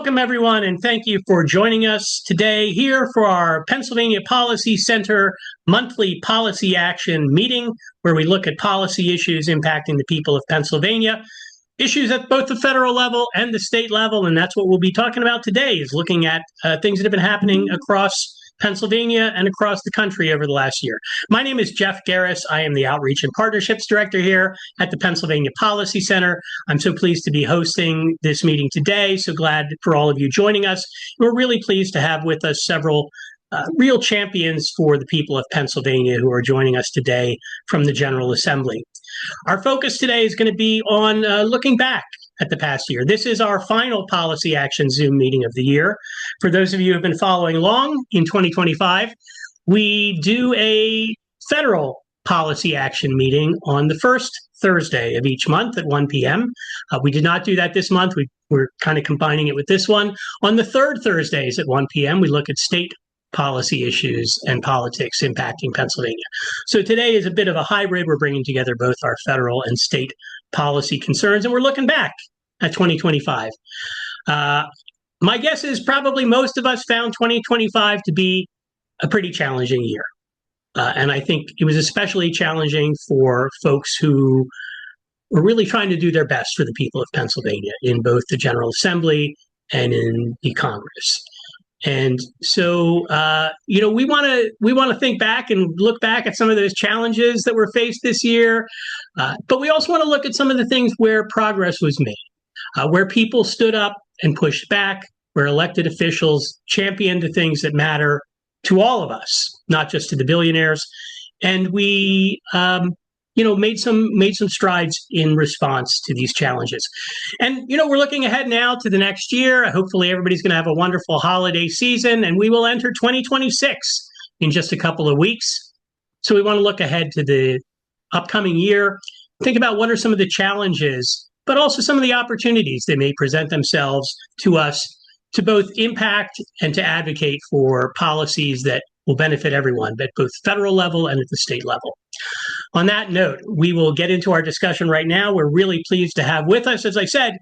Welcome, everyone, and thank you for joining us today here for our Pennsylvania Policy Center monthly policy action meeting, where we look at policy issues impacting the people of Pennsylvania, issues at both the federal level and the state level. And that's what we'll be talking about today, is looking at things that have been happening across Pennsylvania and across the country over the last year. My name is Jeff Garris. I am the Outreach and Partnerships Director here at the Pennsylvania Policy Center. I'm so pleased to be hosting this meeting today. So glad for all of you joining us. We're really pleased to have with us several real champions for the people of Pennsylvania who are joining us today from the General Assembly. Our focus today is going to be on looking back at the past year. This is our final policy action Zoom meeting of the year. For those of you who have been following along, in 2025, we do a federal policy action meeting on the first Thursday of each month at 1 p.m. We did not do that this month. We're kind of combining it with this one. On the third Thursdays at 1 p.m., we look at state policy issues and politics impacting Pennsylvania. So today is a bit of a hybrid. We're bringing together both our federal and state policy concerns, and we're looking back at 2025. My guess is probably most of us found 2025 to be a pretty challenging year. And I think it was especially challenging for folks who were really trying to do their best for the people of Pennsylvania in both the General Assembly and in the Congress. And so, we want to think back and look back at some of those challenges that were faced this year. But we also want to look at some of the things where progress was made, where people stood up and pushed back, where elected officials championed the things that matter to all of us, not just to the billionaires. And we, made some strides in response to these challenges. And, we're looking ahead now to the next year. Hopefully everybody's going to have a wonderful holiday season, and we will enter 2026 in just a couple of weeks. So we want to look ahead to the upcoming year, think about what are some of the challenges, but also some of the opportunities that may present themselves to us to both impact and to advocate for policies that will benefit everyone, at both federal level and at the state level. On that note, we will get into our discussion right now. We're really pleased to have with us, as I said,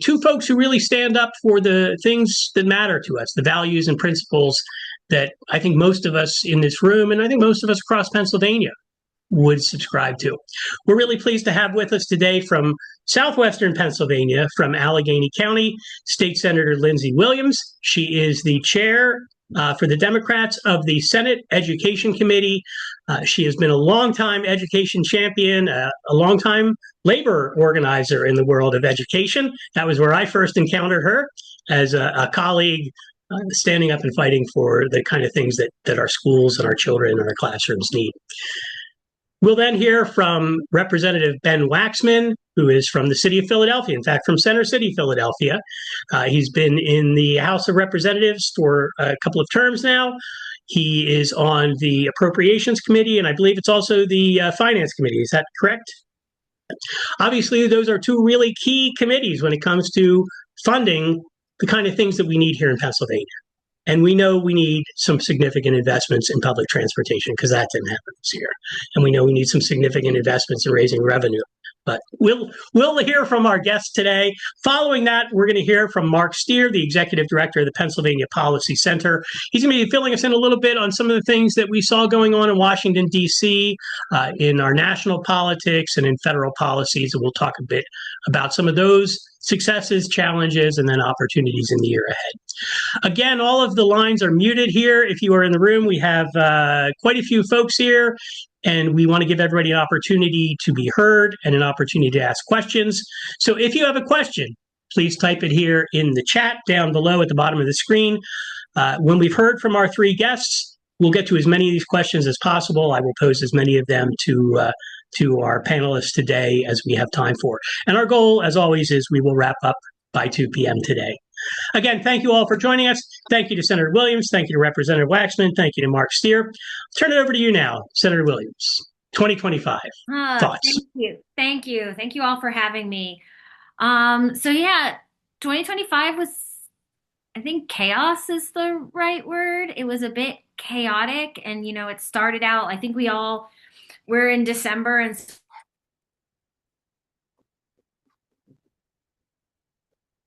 two folks who really stand up for the things that matter to us, the values and principles that I think most of us in this room, and I think most of us across Pennsylvania, would subscribe to. We're really pleased to have with us today from southwestern Pennsylvania, from Allegheny County, State Senator Lindsey Williams. She is the chair for the Democrats of the Senate Education Committee. She has been a longtime education champion, a longtime labor organizer in the world of education. That was where I first encountered her, as a colleague standing up and fighting for the kind of things that our schools and our children and our classrooms need. We'll then hear from Representative Ben Waxman, who is from the city of Philadelphia, in fact, from Center City, Philadelphia. He's been in the House of Representatives for a couple of terms now. He is on the Appropriations Committee, and I believe it's also the Finance Committee. Is that correct? Obviously, those are two really key committees when it comes to funding the kind of things that we need here in Pennsylvania. And we know we need some significant investments in public transportation, because that didn't happen this year. And we know we need some significant investments in raising revenue. But we'll hear from our guests today. Following that, we're going to hear from Mark Steer, the Executive Director of the Pennsylvania Policy Center. He's going to be filling us in a little bit on some of the things that we saw going on in Washington, D.C., in our national politics and in federal policies. And we'll talk a bit about some of those successes, challenges, and then opportunities in the year ahead. Again, all of the lines are muted here. If you are in the room, we have quite a few folks here, and we want to give everybody an opportunity to be heard and an opportunity to ask questions. So if you have a question, please type it here in the chat down below at the bottom of the screen. When we've heard from our three guests, we'll get to as many of these questions as possible. I will pose as many of them to our panelists today as we have time for. And our goal, as always, is we will wrap up by 2 p.m. today. Again, thank you all for joining us. Thank you to Senator Williams. Thank you to Representative Waxman. Thank you to Mark Steer. Turn it over to you now, Senator Williams. 2025 thoughts. Thank you. Thank you all for having me. 2025 was, I think chaos is the right word. It was a bit chaotic, and, it started out, I think we're in December, and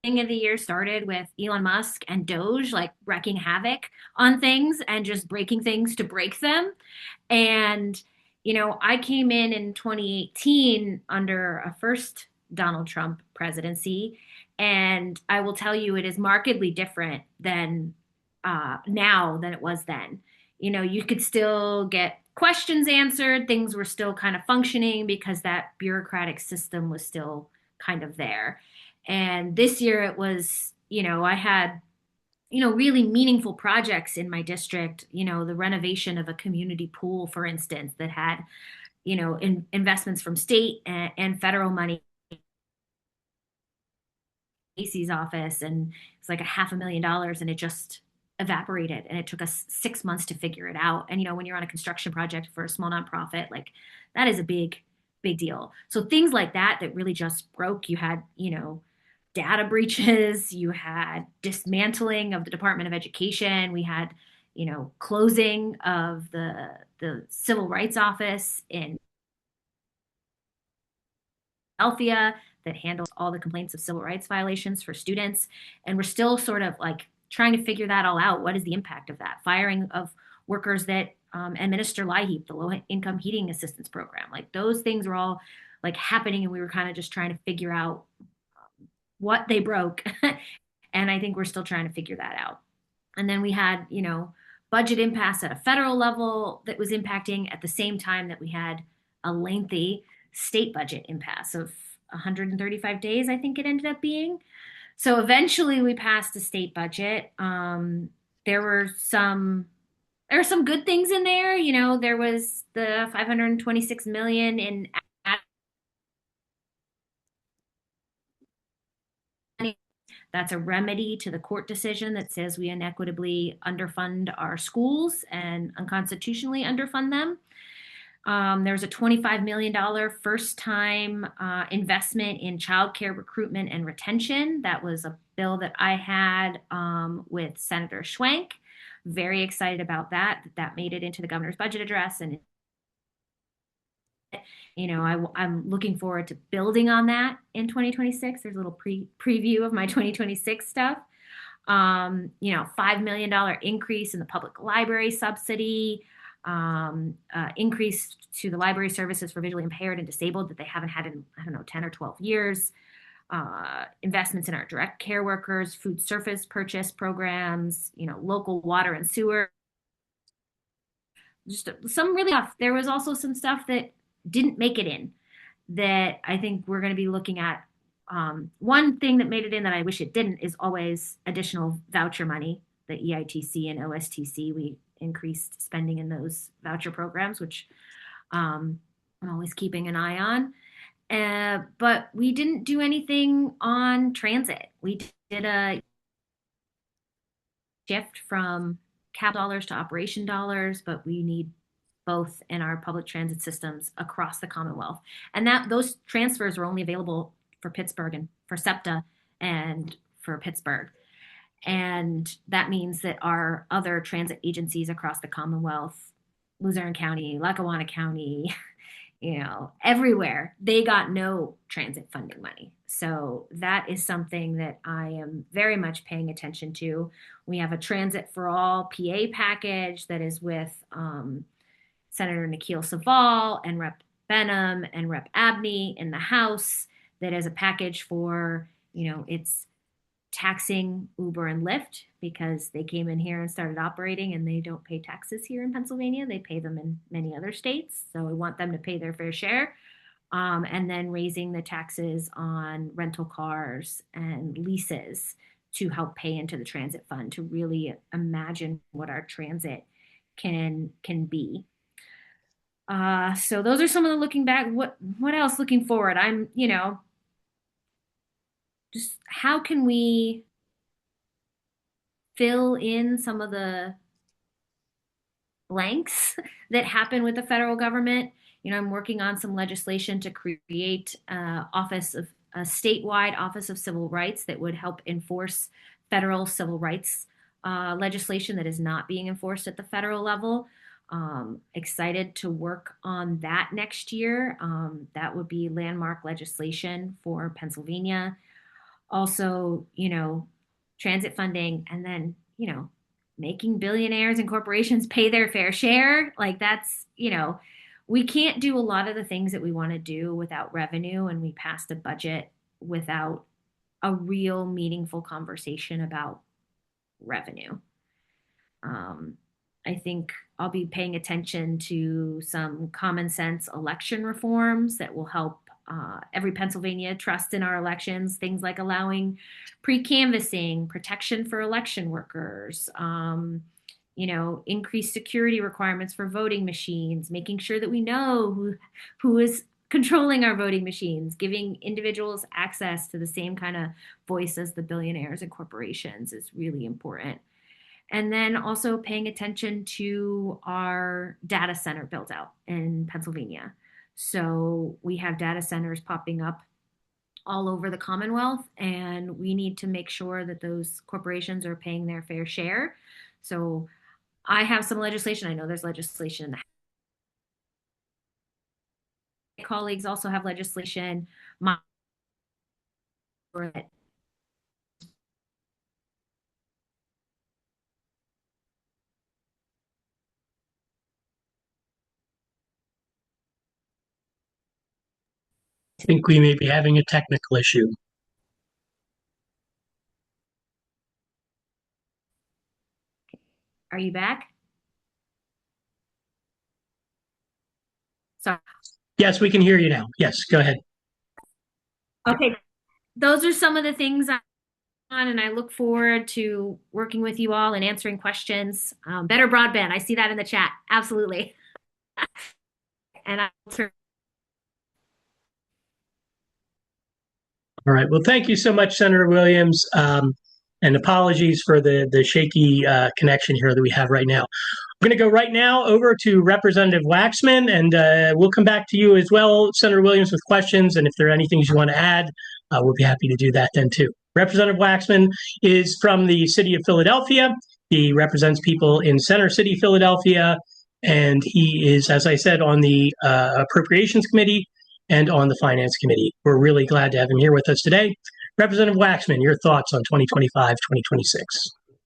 of the year started with Elon Musk and Doge like wreaking havoc on things and just breaking things to break them. And, I came in 2018 under a first Donald Trump presidency. And I will tell you, it is markedly different than now than it was then. You could still get questions answered, things were still kind of functioning because that bureaucratic system was still kind of there. And this year it was, I had really meaningful projects in my district, the renovation of a community pool, for instance, that had, investments from state and federal money. Casey's office, and it's like $500,000, and it just evaporated, and it took us 6 months to figure it out. And when you're on a construction project for a small nonprofit, like that is a big deal. So things like that really just broke. You had data breaches, you had dismantling of the Department of Education, we had closing of the civil rights office in Philadelphia that handles all the complaints of civil rights violations for students. And we're still sort of like trying to figure that all out. What is the impact of that? Firing of workers that administer LIHEAP, the low income heating assistance program. Like those things were all like happening, and we were kind of just trying to figure out what they broke. And I think we're still trying to figure that out. And then we had, budget impasse at a federal level that was impacting at the same time that we had a lengthy state budget impasse of 135 days, I think it ended up being. So eventually we passed the state budget. There were some good things in there. There was the 526 million in that's a remedy to the court decision that says we inequitably underfund our schools and unconstitutionally underfund them. There's a $25 million first time investment in childcare recruitment and retention. That was a bill that I had with Senator Schwenk. Very excited about that. That made it into the governor's budget address. And, I'm looking forward to building on that in 2026. There's a little preview of my 2026 stuff. $5 million increase in the public library subsidy. Increase to the library services for visually impaired and disabled that they haven't had in, 10 or 12 years. Investments in our direct care workers, food service purchase programs, local water and sewer. Just some really tough. There was also some stuff that didn't make it in that I think we're going to be looking at. One thing that made it in that I wish it didn't is always additional voucher money, the EITC and OSTC. We increased spending in those voucher programs, which I'm always keeping an eye on. But we didn't do anything on transit. We did a shift from cap dollars to operation dollars, but we need both in our public transit systems across the Commonwealth. And those transfers were only available for Pittsburgh and for SEPTA and for Pittsburgh. And that means that our other transit agencies across the Commonwealth, Luzerne County, Lackawanna County, everywhere, they got no transit funding money. So that is something that I am very much paying attention to. We have a Transit for All PA package that is with Senator Nikhil Saval and Rep. Benham and Rep. Abney in the House that is a package for, it's taxing Uber and Lyft because they came in here and started operating and they don't pay taxes here in Pennsylvania. They pay them in many other states. So we want them to pay their fair share. And then raising the taxes on rental cars and leases to help pay into the transit fund to really imagine what our transit can be. So those are some of the looking back. What else looking forward? I'm, just how can we fill in some of the blanks that happen with the federal government? I'm working on some legislation to create a statewide Office of Civil Rights that would help enforce federal civil rights legislation that is not being enforced at the federal level. Excited to work on that next year. That would be landmark legislation for Pennsylvania. also, transit funding, and then, making billionaires and corporations pay their fair share. Like that's, we can't do a lot of the things that we want to do without revenue, and we passed a budget without a real meaningful conversation about revenue. Um, I think I'll be paying attention to some common sense election reforms that will help every Pennsylvania trust in our elections. Things like allowing pre-canvassing, protection for election workers, increased security requirements for voting machines, making sure that we know who is controlling our voting machines, giving individuals access to the same kind of voice as the billionaires and corporations is really important. And then also paying attention to our data center build out in Pennsylvania. So we have data centers popping up all over the Commonwealth, and we need to make sure that those corporations are paying their fair share. So I have some legislation. I know there's legislation in the colleagues also have legislation. My I think we may be having a technical issue. Are you back? Sorry. Yes, we can hear you now. Yes, go ahead. Okay. Those are some of the things and I look forward to working with you all and answering questions. Better broadband. I see that in the chat. Absolutely. And I'll turn. All right. Well, thank you so much, Senator Williams. And apologies for the shaky connection here that we have right now. I'm going to go right now over to Representative Waxman, and we'll come back to you as well, Senator Williams, with questions. And if there are any things you want to add, we'll be happy to do that then too. Representative Waxman is from the city of Philadelphia. He represents people in Center City, Philadelphia, and he is, as I said, on the Appropriations Committee and on the Finance Committee. We're really glad to have him here with us today. Representative Waxman, your thoughts on 2025, 2026.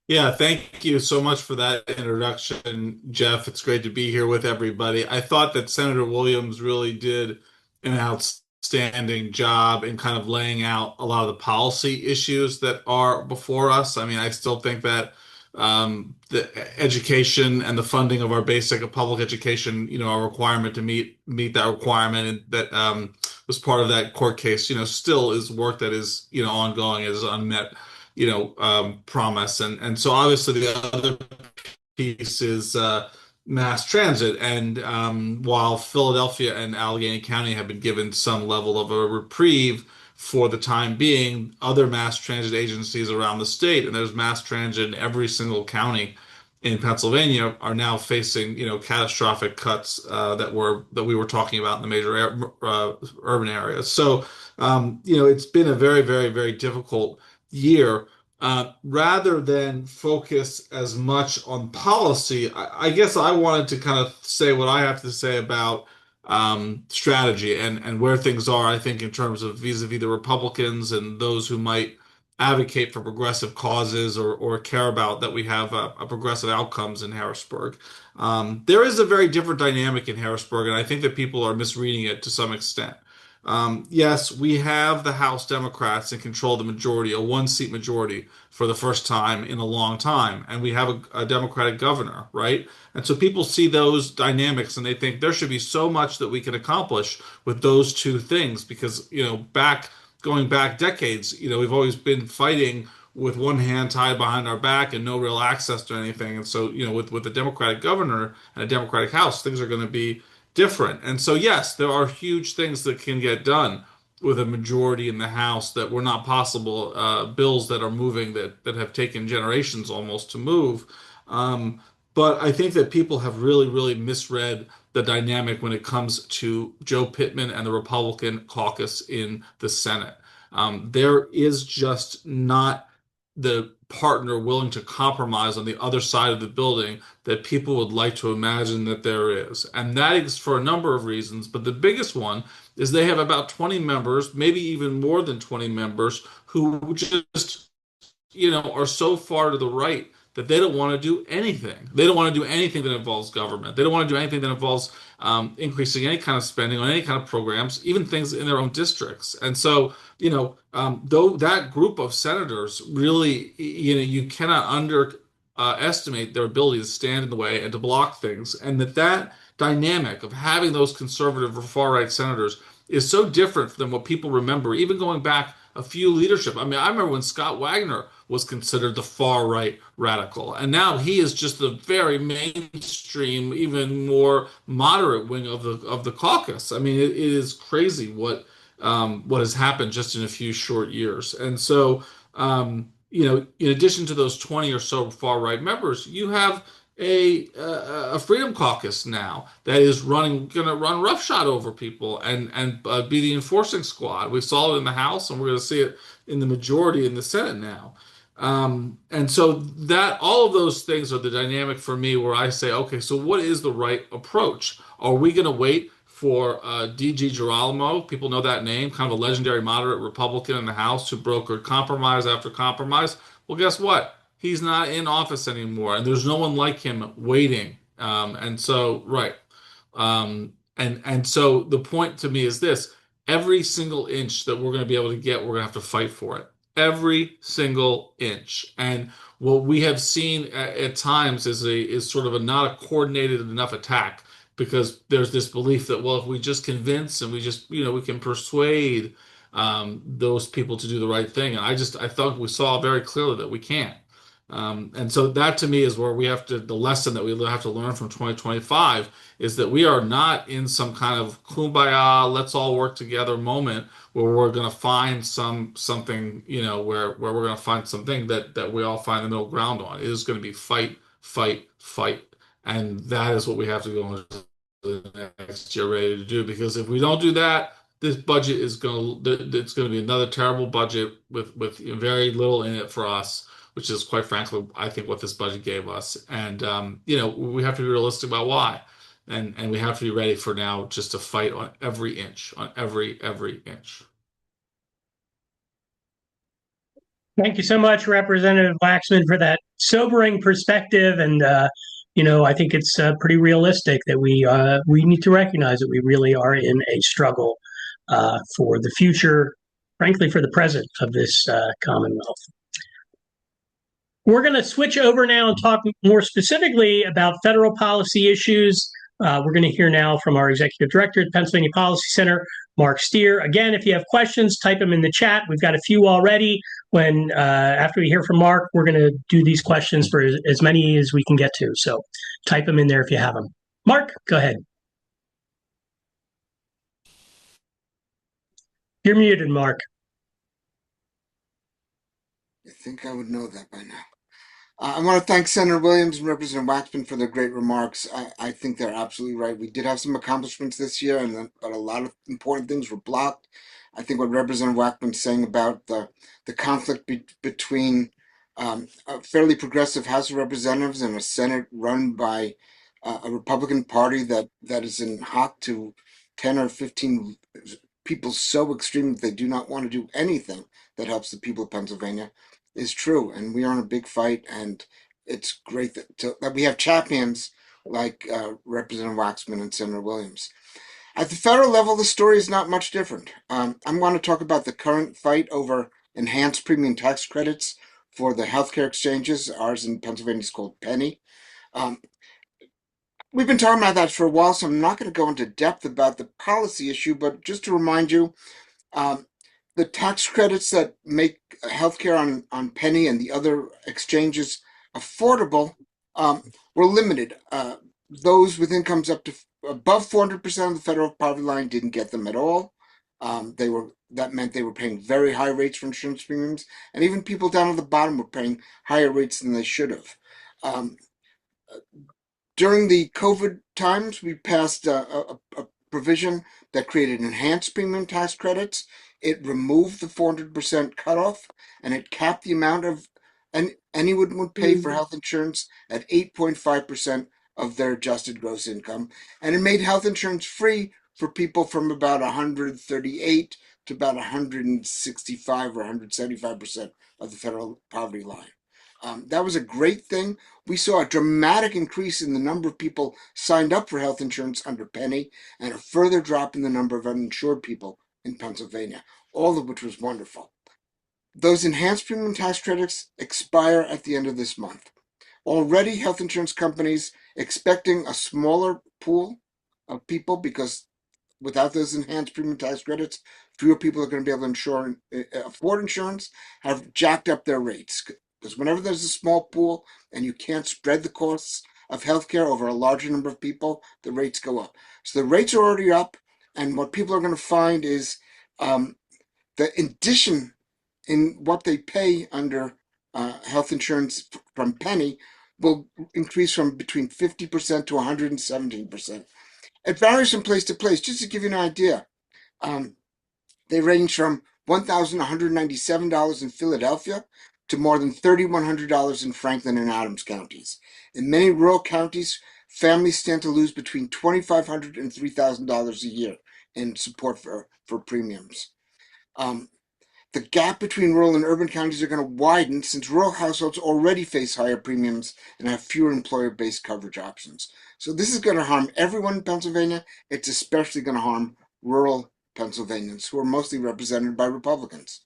Yeah, thank you so much for that introduction, Jeff. It's great to be here with everybody. I thought that Senator Williams really did an outstanding job in kind of laying out a lot of the policy issues that are before us. I mean, I still think that the education and the funding of our basic public education, our requirement to meet that requirement, and that was part of that court case, still is work that is, ongoing, is unmet, promise. And so obviously the other piece is mass transit. And while Philadelphia and Allegheny County have been given some level of a reprieve for the time being, other mass transit agencies around the state, and there's mass transit in every single county in Pennsylvania, are now facing, catastrophic cuts that we were talking about in the major urban areas. So, it's been a very, very, very difficult year. Rather than focus as much on policy, I guess I wanted to kind of say what I have to say about strategy and where things are, I think, in terms of vis-a-vis the Republicans and those who might advocate for progressive causes or care about that we have a progressive outcomes in Harrisburg. There is a very different dynamic in Harrisburg, and I think that people are misreading it to some extent. Yes, we have the House Democrats in control of the majority, a one-seat majority for the first time in a long time, and we have a Democratic governor, right? And so people see those dynamics and they think there should be so much that we can accomplish with those two things because, going back decades, we've always been fighting with one hand tied behind our back and no real access to anything. And so, with a Democratic governor and a Democratic House, things are going to be different. And so, yes, there are huge things that can get done with a majority in the House that were not possible, bills that are moving that have taken generations almost to move. But I think that people have really, really misread the dynamic when it comes to Joe Pittman and the Republican caucus in the Senate. There is just not the partner willing to compromise on the other side of the building that people would like to imagine that there is. And that is for a number of reasons, but the biggest one is they have about 20 members, maybe even more than 20 members, who just, are so far to the right that they don't want to do anything. They don't want to do anything that involves government. They don't want to do anything that involves increasing any kind of spending on any kind of programs, even things in their own districts. And so, though that group of senators really, you cannot estimate their ability to stand in the way and to block things, and that dynamic of having those conservative or far right senators is so different than what people remember, even going back a few leadership. I mean, I remember when Scott Wagner was considered the far right radical, and now he is just the very mainstream, even more moderate wing of the caucus. I mean, it is crazy what has happened just in a few short years. And so, in addition to those 20 or so far right members, you have a Freedom Caucus now that is going to run roughshod over people and be the enforcing squad. We saw it in the House, and we're going to see it in the majority in the Senate now. And so that all of those things are the dynamic for me where I say, okay, so what is the right approach? Are we going to wait for D.G. Girolamo? People know that name, kind of a legendary moderate Republican in the House who brokered compromise after compromise. Well, guess what? He's not in office anymore, and there's no one like him waiting. And so, right. And so the point to me is this: every single inch that we're going to be able to get, we're going to have to fight for it. Every single inch. And what we have seen at times is sort of not a coordinated enough attack, because there's this belief that, well, if we just convince and we just, we can persuade those people to do the right thing. And I thought we saw very clearly that we can't. And so that to me is where the lesson that we have to learn from 2025 is that we are not in some kind of kumbaya, let's all work together moment where we're going to find something, where we're going to find something that we all find the middle ground on. It is going to be fight, fight, fight. And that is what we have to go into the next year ready to do. Because if we don't do that, this budget it's going to be another terrible budget with very little in it for us, which is quite frankly, I think, what this budget gave us. And, we have to be realistic about why. And we have to be ready for now just to fight on every inch, on every inch. Thank you so much, Representative Waxman, for that sobering perspective. And, I think it's pretty realistic that we need to recognize that we really are in a struggle for the future, frankly, for the present of this Commonwealth. We're going to switch over now and talk more specifically about federal policy issues. We're going to hear now from our Executive Director at the Pennsylvania Policy Center, Mark Steer. Again, if you have questions, type them in the chat. We've got a few already. After we hear from Mark, we're going to do these questions for as many as we can get to. So type them in there if you have them. Mark, go ahead. You're muted, Mark. I think I would know that by now. I want to thank Senator Williams and Representative Waxman for their great remarks. I think they're absolutely right. We did have some accomplishments this year, but a lot of important things were blocked. I think what Representative Waxman's saying about the conflict between a fairly progressive House of Representatives and a Senate run by a Republican Party that is in hock to 10 or 15 people so extreme that they do not want to do anything that helps the people of Pennsylvania is true. And we are in a big fight, and it's great that we have champions like Representative Waxman and Senator Williams. At the federal level, the story is not much different. I'm going to talk about the current fight over enhanced premium tax credits for the healthcare exchanges. Ours in Pennsylvania is called Penny. We've been talking about that for a while, so I'm not going to go into depth about the policy issue, but just to remind you, the tax credits that make healthcare on Penny and the other exchanges affordable were limited. Those with incomes up to above 400% of the federal poverty line didn't get them at all. That meant they were paying very high rates for insurance premiums, and even people down at the bottom were paying higher rates than they should have. During the COVID times, we passed a provision that created enhanced premium tax credits. It removed the 400% cutoff, and it capped the amount of anyone would pay for health insurance at 8.5% of their adjusted gross income. And it made health insurance free for people from about 138 to about 165 or 175% of the federal poverty line. That was a great thing. We saw a dramatic increase in the number of people signed up for health insurance under Penny and a further drop in the number of uninsured people in Pennsylvania, all of which was wonderful. Those enhanced premium tax credits expire at the end of this month. Already, health insurance companies expecting a smaller pool of people because without those enhanced premium tax credits, fewer people are going to be able to afford insurance, have jacked up their rates. Because whenever there's a small pool and you can't spread the costs of healthcare over a larger number of people, the rates go up. So the rates are already up, and what people are going to find is the addition in what they pay under health insurance from Penny will increase from between 50% to 117%. It varies from place to place. Just to give you an idea, they range from $1,197 in Philadelphia to more than $3,100 in Franklin and Adams counties. In many rural counties, families stand to lose between $2,500 and $3,000 a year in support for premiums. The gap between rural and urban counties are going to widen since rural households already face higher premiums and have fewer employer-based coverage options. So this is going to harm everyone in Pennsylvania. It's especially going to harm rural Pennsylvanians, who are mostly represented by Republicans.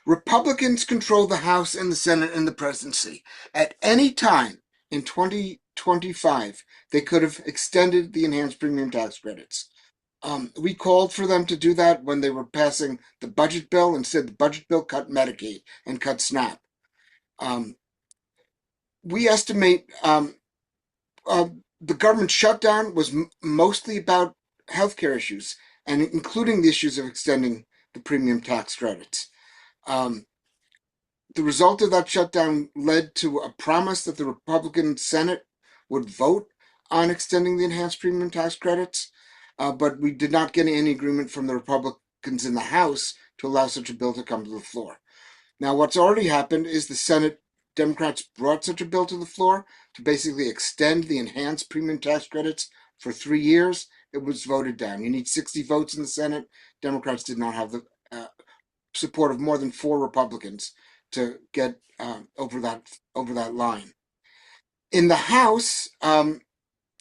Republicans control the House and the Senate and the presidency. At any time in 2025, they could have extended the enhanced premium tax credits. We called for them to do that when they were passing the budget bill and said the budget bill cut Medicaid and cut SNAP. We estimate the government shutdown was mostly about healthcare issues, and including the issues of extending the premium tax credits. The result of that shutdown led to a promise that the Republican Senate would vote on extending the enhanced premium tax credits. But we did not get any agreement from the Republicans in the House to allow such a bill to come to the floor. Now, what's already happened is the Senate Democrats brought such a bill to the floor to basically extend the enhanced premium tax credits for 3 years. It was voted down. You need 60 votes in the Senate. Democrats did not have the support of more than 4 Republicans to get over that line. In the House,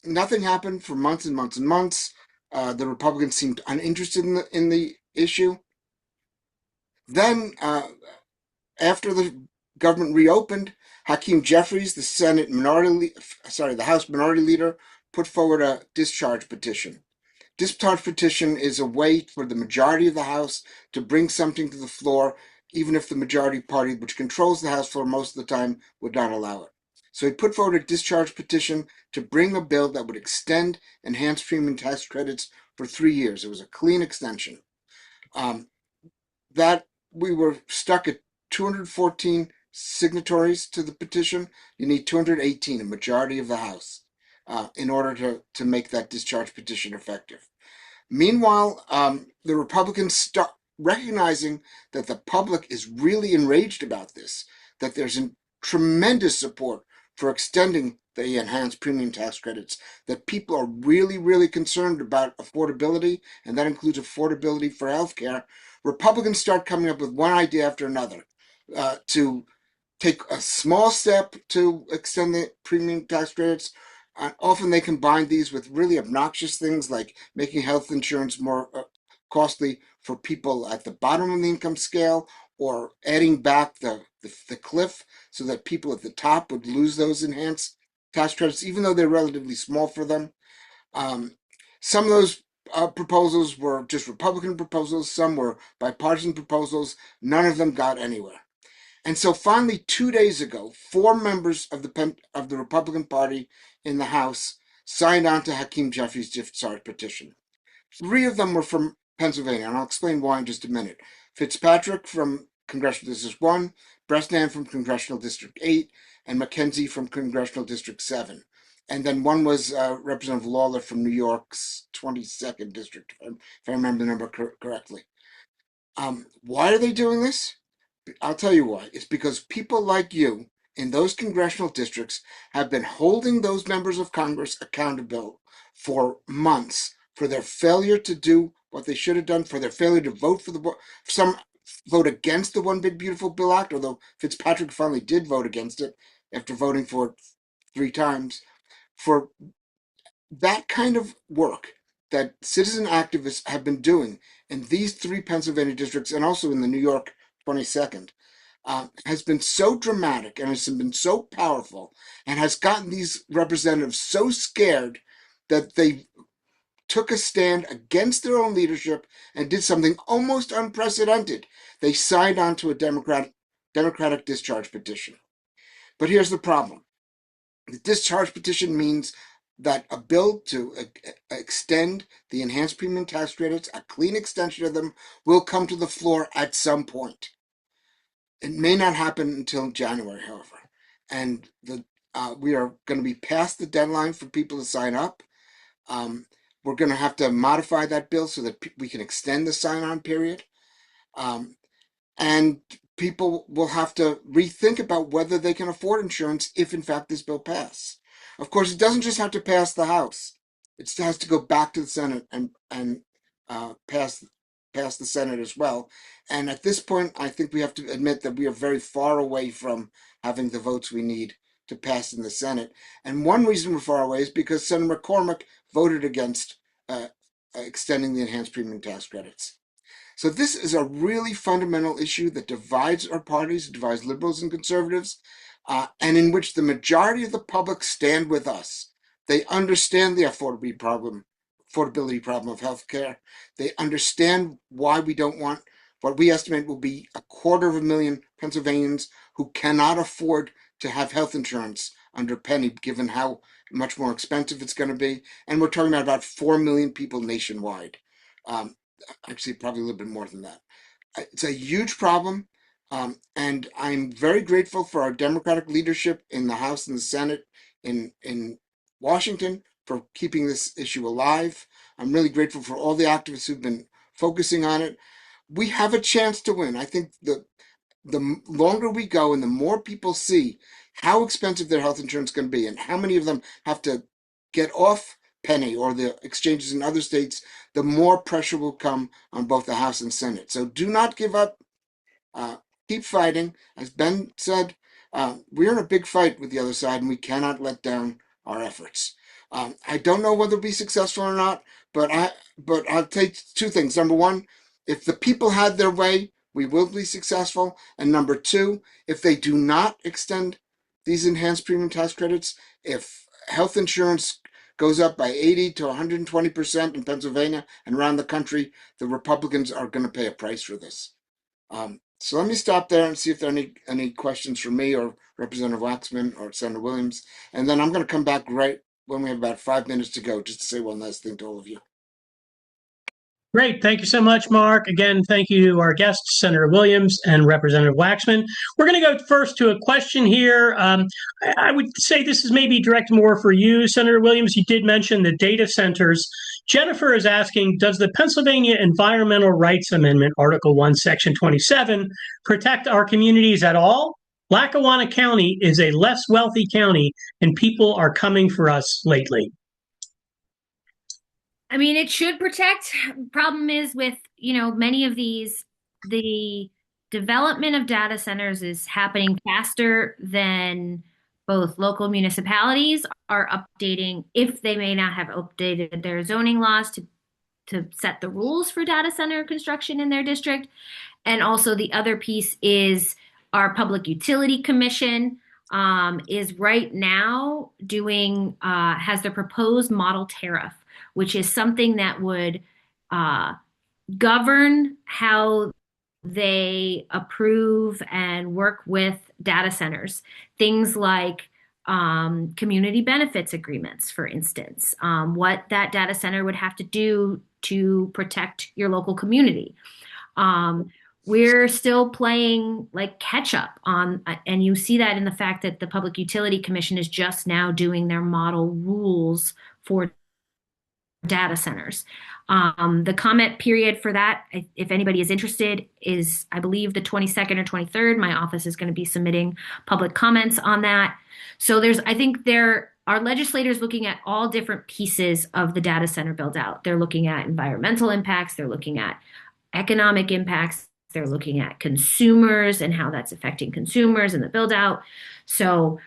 nothing happened for months and months and months. The Republicans seemed uninterested in the issue. Then, after the government reopened, Hakeem Jeffries, the House Minority Leader, put forward a discharge petition. Discharge petition is a way for the majority of the House to bring something to the floor, even if the majority party, which controls the House floor most of the time, would not allow it. So he put forward a discharge petition to bring a bill that would extend enhanced premium tax credits for 3 years. It was a clean extension. That we were stuck at 214 signatories to the petition. You need 218, a majority of the House, in order to make that discharge petition effective. Meanwhile, the Republicans recognizing that the public is really enraged about this, that there's tremendous support for extending the enhanced premium tax credits, that people are really, really concerned about affordability, and that includes affordability for healthcare. Republicans start coming up with one idea after another to take a small step to extend the premium tax credits. Often they combine these with really obnoxious things like making health insurance more costly for people at the bottom of the income scale, or adding back the cliff so that people at the top would lose those enhanced tax credits, even though they're relatively small for them. Some of those proposals were just Republican proposals. Some were bipartisan proposals. None of them got anywhere. And so finally, 2 days ago, 4 members of the Republican Party in the House signed on to Hakeem Jeffries' discharge petition. 3 of them were from Pennsylvania, and I'll explain why in just a minute. Fitzpatrick from Congressional District 1, Bresnan from Congressional District 8, and McKenzie from Congressional District 7. And then one was Representative Lawler from New York's 22nd District, if I remember the number correctly. Why are they doing this? I'll tell you why. It's because people like you in those congressional districts have been holding those members of Congress accountable for months for their failure to do what they should have done, for their failure to vote for some vote against the One Big Beautiful Bill Act, although Fitzpatrick finally did vote against it after voting for it 3 times, for that kind of work that citizen activists have been doing in these 3 Pennsylvania districts and also in the New York 22nd has been so dramatic and has been so powerful and has gotten these representatives so scared that they took a stand against their own leadership and did something almost unprecedented. They signed on to a Democratic discharge petition. But here's the problem. The discharge petition means that a bill to extend the enhanced premium tax credits, a clean extension of them, will come to the floor at some point. It may not happen until January, however, and we are going to be past the deadline for people to sign up. We're going to have to modify that bill so that we can extend the sign-on period, and people will have to rethink about whether they can afford insurance if, in fact, this bill passes. Of course, it doesn't just have to pass the House; it has to go back to the Senate and pass the Senate as well. And at this point, I think we have to admit that we are very far away from having the votes we need to pass in the Senate. And one reason we're far away is because Senator McCormick voted against extending the enhanced premium tax credits. So this is a really fundamental issue that divides our parties, divides liberals and conservatives, and in which the majority of the public stand with us. They understand the affordability problem of healthcare. They understand why we don't want what we estimate will be 250,000 Pennsylvanians who cannot afford to have health insurance under Penny, given how much more expensive it's going to be. And we're talking about 4 million people nationwide. Actually, probably a little bit more than that. It's a huge problem. And I'm very grateful for our Democratic leadership in the House and the Senate in Washington for keeping this issue alive. I'm really grateful for all the activists who've been focusing on it. We have a chance to win. I think the longer we go and the more people see how expensive their health insurance can be and how many of them have to get off Penny or the exchanges in other states, the more pressure will come on both the House and Senate. So do not give up. Keep fighting. As Ben said, we're in a big fight with the other side, and we cannot let down our efforts. I don't know whether we'll be successful or not, but I'll take 2 things. Number 1, if the people had their way, we will be successful. And number 2, if they do not extend these enhanced premium tax credits, if health insurance goes up by 80 to 120% in Pennsylvania and around the country, the Republicans are going to pay a price for this. So let me stop there and see if there are any questions for me or Representative Waxman or Senator Williams. And then I'm going to come back right when we have about 5 minutes to go, just to say one last thing to all of you. Great. Thank you so much, Mark. Again, thank you to our guests, Senator Williams and Representative Waxman. We're going to go first to a question here. I would say this is maybe directed more for you, Senator Williams. You did mention the data centers. Jennifer is asking, does the Pennsylvania Environmental Rights Amendment, Article 1, Section 27, protect our communities at all? Lackawanna County is a less wealthy county, and people are coming for us lately. I mean, it should protect. Problem is with, many of these, the development of data centers is happening faster than both local municipalities are updating, if they may not have updated their zoning laws to set the rules for data center construction in their district. And also the other piece is our Public Utility Commission is right now has the proposed model tariff, which is something that would govern how they approve and work with data centers. Things like community benefits agreements, for instance, what that data center would have to do to protect your local community. We're still playing like catch up on, and you see that in the fact that the Public Utility Commission is just now doing their model rules for data centers. The comment period for that, if anybody is interested, is I believe the 22nd or 23rd. My office is going to be submitting public comments on that. So I think there our legislators looking at all different pieces of the data center build out. They're looking at environmental impacts, they're looking at economic impacts, they're looking at consumers and how that's affecting consumers and the build out. So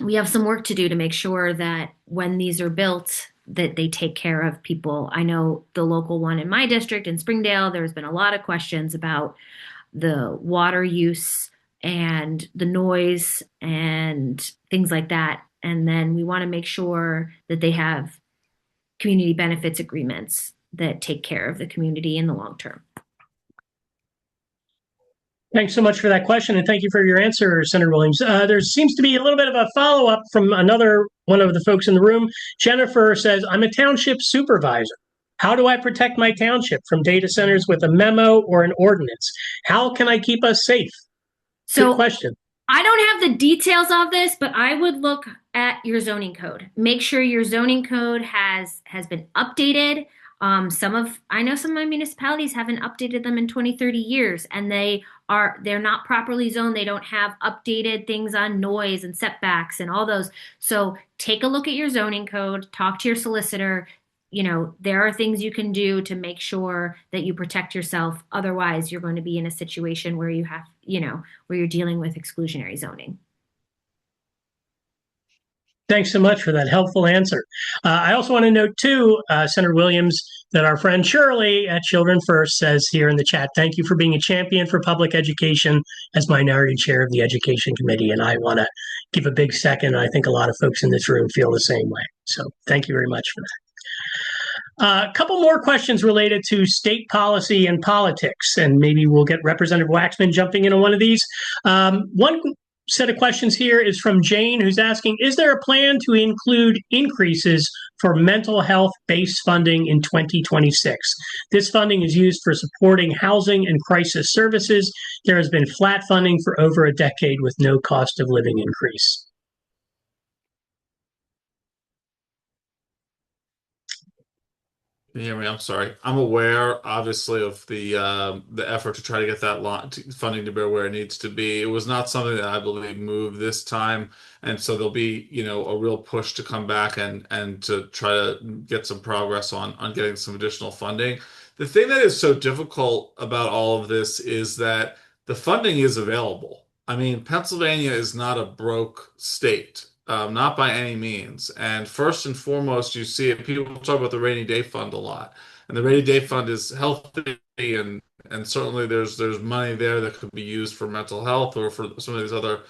we have some work to do to make sure that when these are built, that they take care of people. I know the local one in my district in Springdale, there's been a lot of questions about the water use and the noise and things like that. And then we want to make sure that they have community benefits agreements that take care of the community in the long term. Thanks so much for that question, and thank you for your answer, Senator Williams. There seems to be a little bit of a follow-up from another one of the folks in the room. Jennifer says, I'm a township supervisor. How do I protect my township from data centers with a memo or an ordinance? How can I keep us safe? Good question. I don't have the details of this, but I would look at your zoning code. Make sure your zoning code has been updated. I know some of my municipalities haven't updated them in 20, 30 years, and they're not properly zoned. They don't have updated things on noise and setbacks and all those. So take a look at your zoning code, talk to your solicitor. There are things you can do to make sure that you protect yourself. Otherwise, you're going to be in a situation where where you're dealing with exclusionary zoning. Thanks so much for that helpful answer. I also want to note too, Senator Williams, that our friend Shirley at Children First says here in the chat, thank you for being a champion for public education as minority chair of the Education Committee. And I want to give a big second. I think a lot of folks in this room feel the same way. So thank you very much for that. A couple more questions related to state policy and politics, and maybe we'll get Representative Waxman jumping in on one of these. One set of questions here is from Jane, who's asking, is there a plan to include increases for mental health based funding in 2026? This funding is used for supporting housing and crisis services. There has been flat funding for over a decade with no cost of living increase. Can you hear me? I'm sorry. I'm aware, obviously, of the effort to try to get that funding to bear where it needs to be. It was not something that I believe moved this time, and so there'll be, a real push to come back and to try to get some progress on getting some additional funding. The thing that is so difficult about all of this is that the funding is available. I mean, Pennsylvania is not a broke state. Not by any means. And first and foremost, you see it, people talk about the rainy day fund a lot. And the rainy day fund is healthy and certainly there's money there that could be used for mental health or for some of these other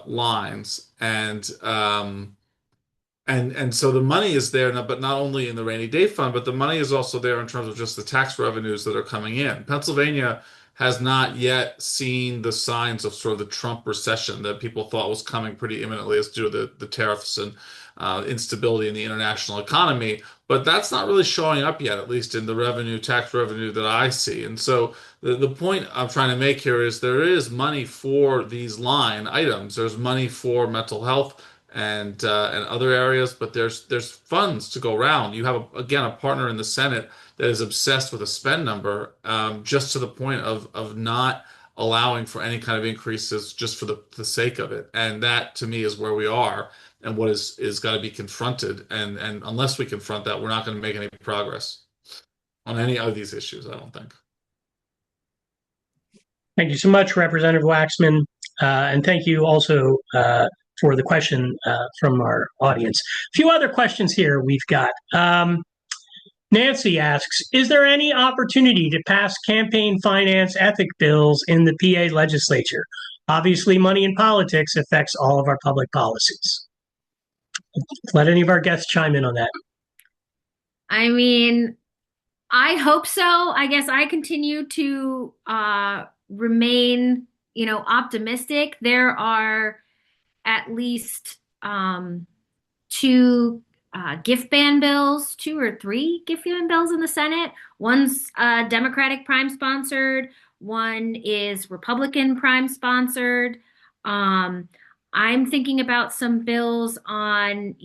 lines. And so the money is there, but not only in the rainy day fund, but the money is also there in terms of just the tax revenues that are coming in. Pennsylvania has not yet seen the signs of sort of the Trump recession that people thought was coming pretty imminently as due to the tariffs and instability in the international economy. But that's not really showing up yet, at least in the tax revenue that I see. And so the point I'm trying to make here is there is money for these line items. There's money for mental health and other areas, but there's funds to go around. You have again a partner in the Senate that is obsessed with a spend number, just to the point of not allowing for any kind of increases just for the sake of it. And that to me is where we are and what is got to be confronted. And unless we confront that, we're not going to make any progress on any of these issues, I don't think. Thank you so much, Representative Waxman. And thank you also for the question from our audience. A few other questions here we've got. Nancy asks, is there any opportunity to pass campaign finance ethic bills in the PA legislature? Obviously, money in politics affects all of our public policies. Let any of our guests chime in on that. I mean, I hope so. I guess I continue to remain, optimistic. There are at least two gift ban bills, 2 or 3 gift ban bills in the Senate. One's Democratic prime sponsored. One is Republican prime sponsored. I'm thinking about some bills on,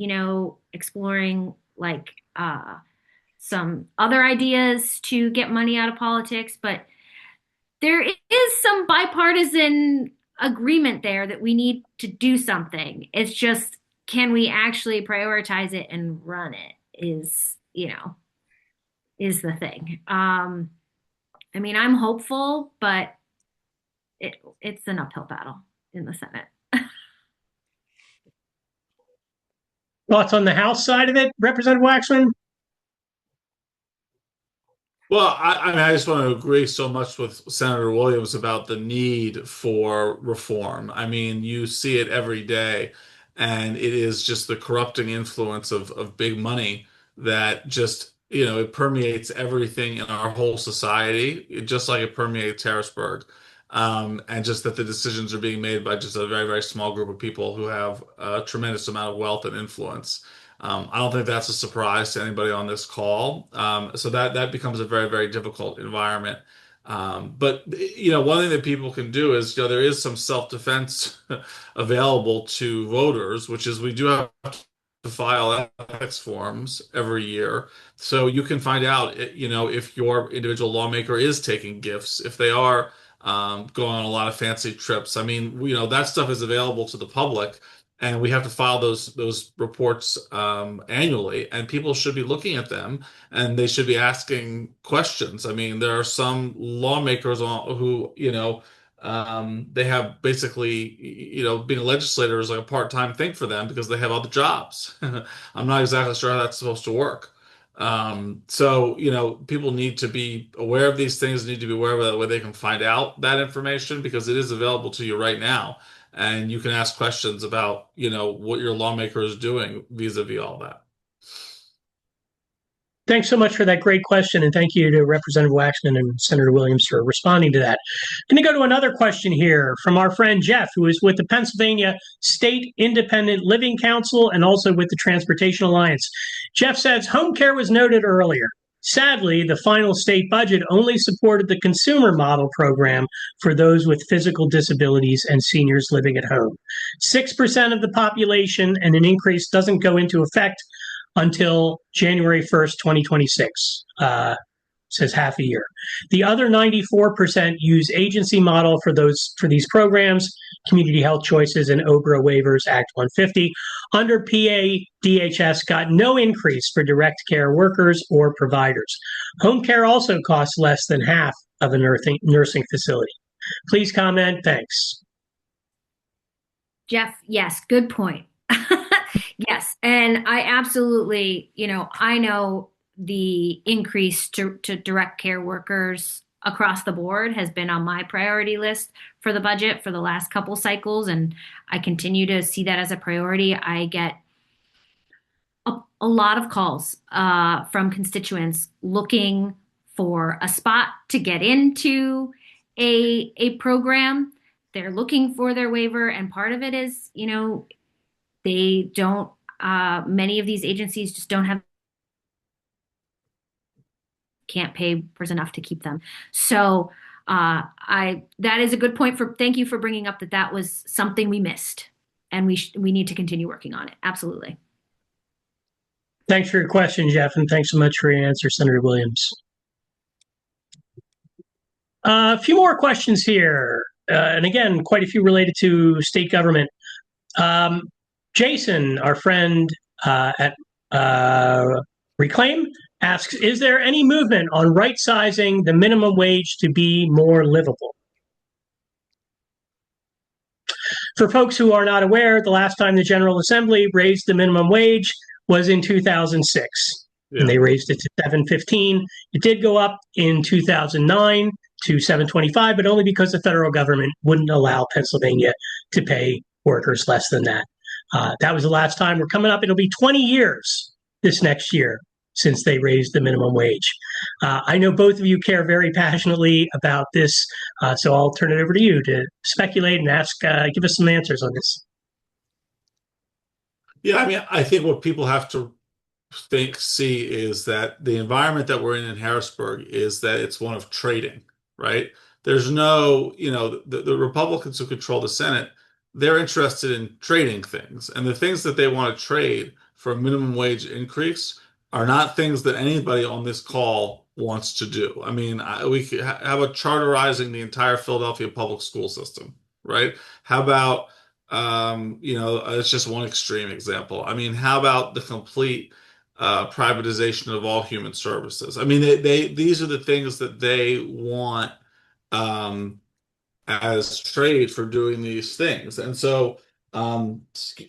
exploring like some other ideas to get money out of politics, but there is some bipartisan agreement there that we need to do something. It's just can we actually prioritize it and run it is the thing. I mean, I'm hopeful, but it's an uphill battle in the Senate. Thoughts on the House side of it, Representative Waxman? Well, I mean, I just want to agree so much with Senator Williams about the need for reform. I mean, you see it every day, and it is just the corrupting influence of big money that just, it permeates everything in our whole society, just like it permeates Harrisburg. And just that the decisions are being made by just a very, very small group of people who have a tremendous amount of wealth and influence. I don't think that's a surprise to anybody on this call. So that becomes a very, very difficult environment. But one thing that people can do is, there is some self-defense available to voters, which is we do have to file ethics forms every year. So you can find out, if your individual lawmaker is taking gifts, if they are going on a lot of fancy trips. I mean, that stuff is available to the public, and we have to file those reports annually, and people should be looking at them, and they should be asking questions. I mean, there are some lawmakers who, they have basically, being a legislator is like a part-time thing for them because they have other jobs. I'm not exactly sure how that's supposed to work. So, people need to be aware of these things, need to be aware of that way they can find out that information because it is available to you right now. And you can ask questions about, what your lawmaker is doing vis-a-vis all that. Thanks so much for that great question, and thank you to Representative Waxman and Senator Williams for responding to that. I'm going to go to another question here from our friend Jeff, who is with the Pennsylvania State Independent Living Council and also with the Transportation Alliance. Jeff says, home care was noted earlier. Sadly, the final state budget only supported the consumer model program for those with physical disabilities and seniors living at home. 6% of the population, and an increase doesn't go into effect until January 1st, 2026, says half a year. The other 94% use agency model for these programs, Community Health Choices and OBRA waivers, Act 150. Under PA, DHS got no increase for direct care workers or providers. Home care also costs less than half of a nursing facility. Please comment. Thanks. Jeff, yes, good point. Yes, and I absolutely, I know the increase to direct care workers across the board has been on my priority list for the budget for the last couple cycles, and I continue to see that as a priority. I get a lot of calls from constituents looking for a spot to get into a program. They're looking for their waiver, and part of it is, they don't, many of these agencies just can't pay for enough to keep them. So that is a good point thank you for bringing up that was something we missed, and we need to continue working on it. Absolutely. Thanks for your question, Jeff, and thanks so much for your answer, Senator Williams. A few more questions here, and again, quite a few related to state government. Jason, our friend at Reclaim, asks, is there any movement on right-sizing the minimum wage to be more livable? For folks who are not aware, the last time the General Assembly raised the minimum wage was in 2006. Yeah. And they raised it to $7.15. It did go up in 2009 to $7.25, but only because the federal government wouldn't allow Pennsylvania to pay workers less than that. That was the last time. We're coming up. It'll be 20 years this next year since they raised the minimum wage. I know both of you care very passionately about this, so I'll turn it over to you to speculate and ask, give us some answers on this. Yeah, I mean, I think what people have to see is that the environment that we're in Harrisburg is that it's one of trading, right? There's no, the Republicans who control the Senate, they're interested in trading things. And the things that they want to trade for a minimum wage increase are not things that anybody on this call wants to do. I mean, we could have a charterizing the entire Philadelphia public school system, right? How about It's just one extreme example. I mean, how about the complete privatization of all human services? I mean, these are the things that they want um, as trade for doing these things, and so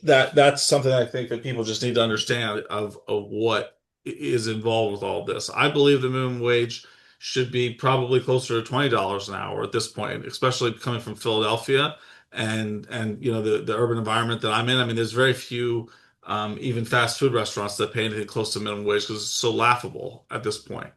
that's something I think that people just need to understand of what is involved with all this. I believe the minimum wage should be probably closer to $20 an hour at this point, especially coming from Philadelphia and the urban environment that I'm in. I mean, there's very few even fast food restaurants that pay anything close to minimum wage because it's so laughable at this point.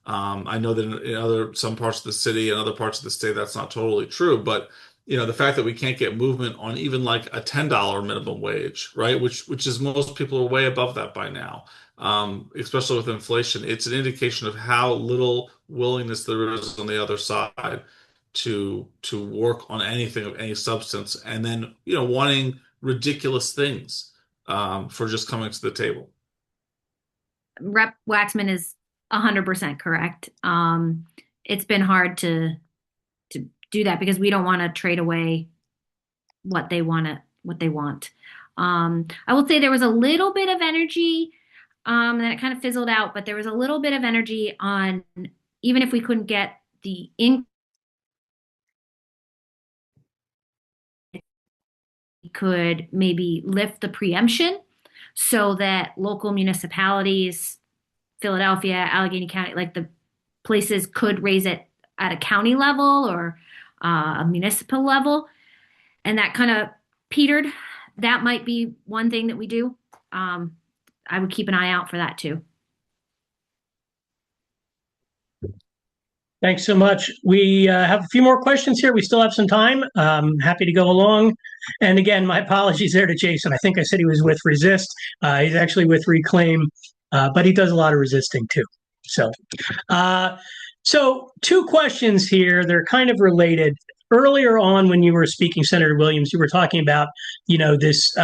I know that in some parts of the city and other parts of the state that's not totally true, but the fact that we can't get movement on even like a $10 minimum wage, right? Which is most people are way above that by now. Especially with inflation, it's an indication of how little willingness there is on the other side to work on anything of any substance, and then wanting ridiculous things for just coming to the table. Rep Waxman is 100% correct. It's been hard to do that because we don't want to trade away what they want. I will say there was a little bit of energy, and then it kind of fizzled out, but there was a little bit of energy on even if we couldn't get the could maybe lift the preemption so that local municipalities, Philadelphia, Allegheny County, like the places could raise it at a county level or a municipal level. And that kind of petered. That might be one thing that we do. I would keep an eye out for that too. Thanks so much. We have a few more questions here. We still have some time. Happy to go along. And again, my apologies there to Jason. I think I said he was with Resist. He's actually with Reclaim, but he does a lot of resisting too. So two questions here. They're kind of related. Earlier on, when you were speaking, Senator Williams, you were talking about, this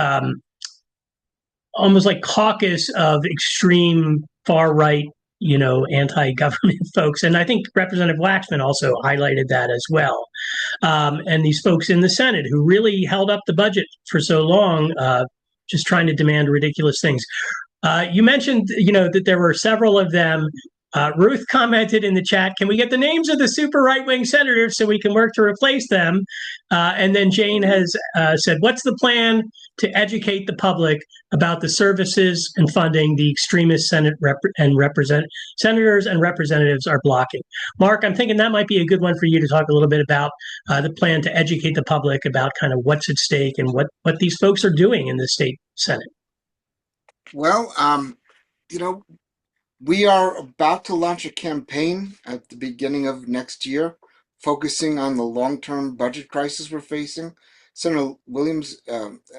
almost like caucus of extreme far right anti-government folks. And I think Representative Waxman also highlighted that as well. And these folks in the Senate who really held up the budget for so long, just trying to demand ridiculous things. You mentioned, that there were several of them. Ruth commented in the chat, can we get the names of the super right-wing senators so we can work to replace them? And then Jane has said, what's the plan to educate the public about the services and funding the extremist senators and representatives are blocking? Mark, I'm thinking that might be a good one for you to talk a little bit about the plan to educate the public about kind of what's at stake and what these folks are doing in the state Senate. Well, we are about to launch a campaign at the beginning of next year, focusing on the long-term budget crisis we're facing. Senator Williams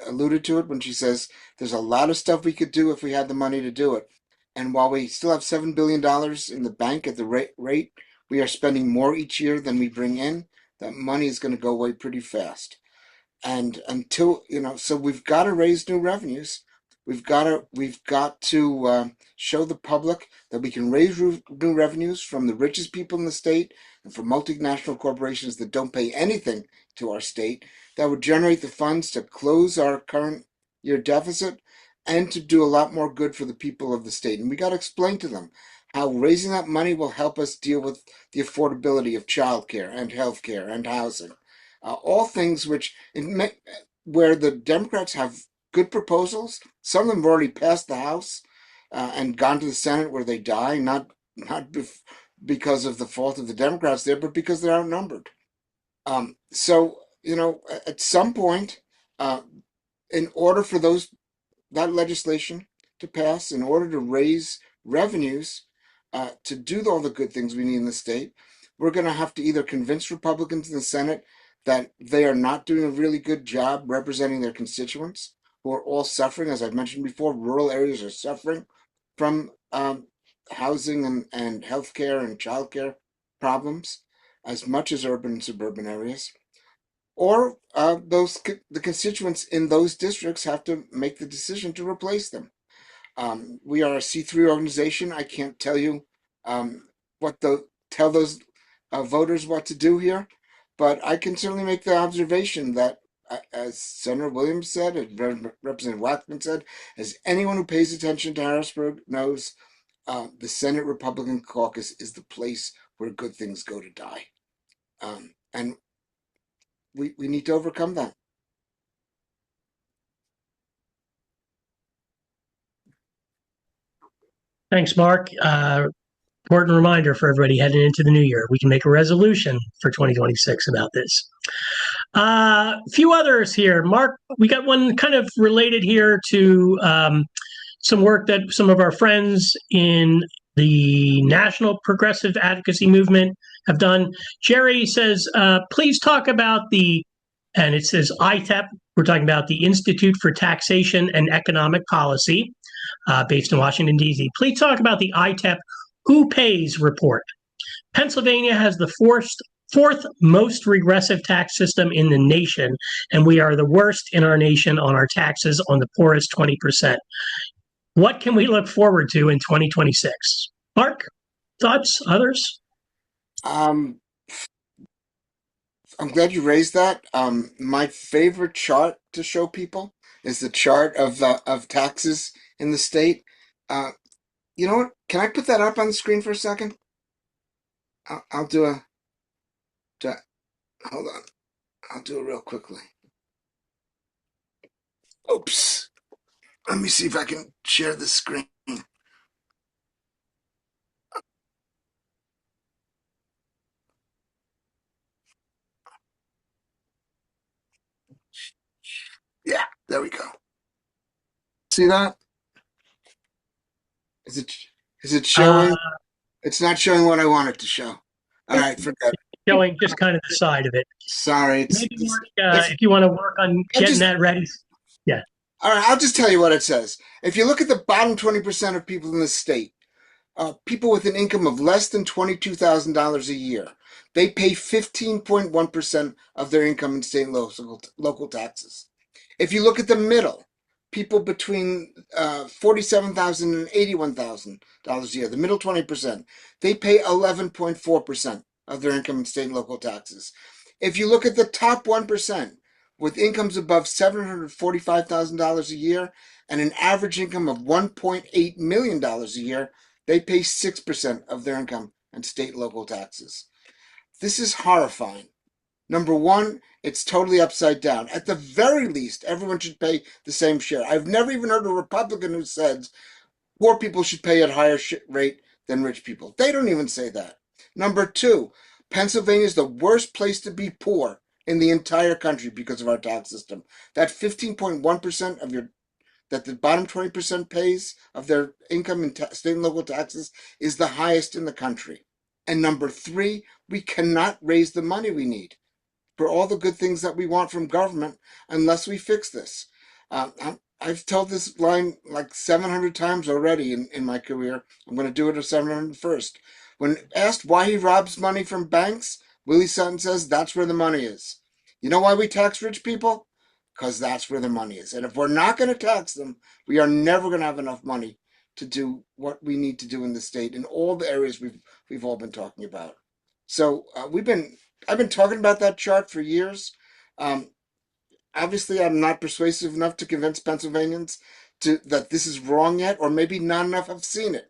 alluded to it when she says there's a lot of stuff we could do if we had the money to do it. And while we still have $7 billion in the bank at the rate we are spending more each year than we bring in, that money is going to go away pretty fast. And until, so we've got to raise new revenues. We've got to show the public that we can raise new revenues from the richest people in the state and from multinational corporations that don't pay anything to our state, that would generate the funds to close our current year deficit and to do a lot more good for the people of the state. And we got to explain to them how raising that money will help us deal with the affordability of childcare and healthcare and housing. All things where the Democrats have good proposals. Some of them have already passed the House and gone to the Senate where they die, not because of the fault of the Democrats there, but because they're outnumbered. So, at some point, in order for that legislation to pass, in order to raise revenues, to do all the good things we need in the state, we're going to have to either convince Republicans in the Senate that they are not doing a really good job representing their constituents, who are all suffering. As I've mentioned before, rural areas are suffering from housing and healthcare and childcare problems as much as urban and suburban areas. Or the constituents in those districts have to make the decision to replace them. We are a C3 organization. I can't tell you tell those voters what to do here, but I can certainly make the observation that as Senator Williams said, as Representative Waxman said, as anyone who pays attention to Harrisburg knows, the Senate Republican caucus is the place where good things go to die. And we need to overcome that. Thanks, Mark. Important reminder for everybody heading into the new year. We can make a resolution for 2026 about this. A few others here. Mark, we got one kind of related here to some work that some of our friends in the National Progressive Advocacy Movement have done. Jerry says, please talk about and it says ITEP. We're talking about the Institute for Taxation and Economic Policy, based in Washington, D.C. Please talk about the ITEP Who Pays report. Pennsylvania has the fourth most regressive tax system in the nation, and we are the worst in our nation on our taxes on the poorest 20%. What can we look forward to in 2026? Mark, thoughts, others? I'm glad you raised that. My favorite chart to show people is the chart of taxes in the state. You know what? Can I put that up on the screen for a second? I'll do hold on. I'll do it real quickly. Oops. Let me see if I can share the screen. Yeah, there we go. See that? Is it showing? It's not showing what I want it to show. All right, forget it. Showing just kind of the side of it. Sorry. Maybe, Mark, if you want to work on getting that ready. Yeah. All right, I'll just tell you what it says. If you look at the bottom 20% of people in the state, people with an income of less than $22,000 a year, they pay 15.1% of their income in state and local taxes. If you look at the middle, people between $47,000 and $81,000 a year, the middle 20%, they pay 11.4% of their income in state and local taxes. If you look at the top 1%, with incomes above $745,000 a year and an average income of $1.8 million a year, they pay 6% of their income in state and local taxes. This is horrifying. Number one, it's totally upside down. At the very least, everyone should pay the same share. I've never even heard a Republican who says poor people should pay at a higher rate than rich people. They don't even say that. Number two, Pennsylvania is the worst place to be poor in the entire country because of our tax system. That 15.1% that the bottom 20% pays of their income in state and local taxes is the highest in the country. And number three, we cannot raise the money we need for all the good things that we want from government unless we fix this. I've told this line like 700 times already in my career. I'm going to do it at 701st. When asked why he robs money from banks, Willie Sutton says that's where the money is. You know why we tax rich people? Because that's where the money is. And if we're not going to tax them, we are never going to have enough money to do what we need to do in the state in all the areas we've all been talking about. So I've been talking about that chart for years. Obviously, I'm not persuasive enough to convince Pennsylvanians that this is wrong yet, or maybe not enough have seen it.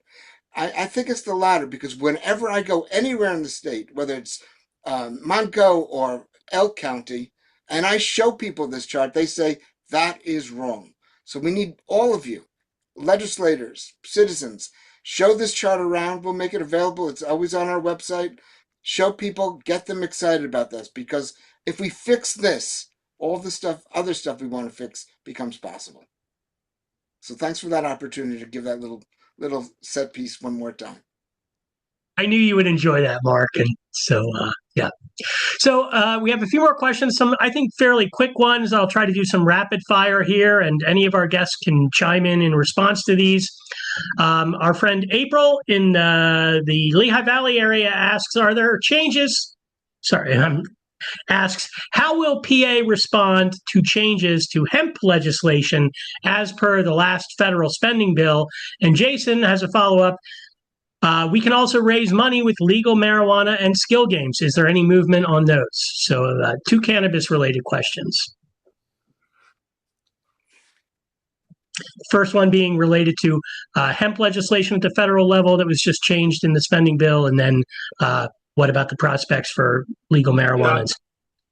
I think it's the latter, because whenever I go anywhere in the state, whether it's Montgomery or Elk County, and I show people this chart, they say that is wrong. So we need all of you, legislators, citizens, show this chart around. We'll make it available. It's always on our website. Show people, get them excited about this, because if we fix this, all the other stuff we want to fix becomes possible. So thanks for that opportunity to give that little set piece one more time. I knew you would enjoy that, Mark. And so, yeah. So we have a few more questions, some, I think, fairly quick ones. I'll try to do some rapid fire here, and any of our guests can chime in response to these. Our friend April in the Lehigh Valley area asks, are there changes? Asks, how will PA respond to changes to hemp legislation as per the last federal spending bill? And Jason has a follow-up. We can also raise money with legal marijuana and skill games. Is there any movement on those? So two cannabis-related questions. First one being related to hemp legislation at the federal level that was just changed in the spending bill, and then what about the prospects for legal marijuana? Yeah,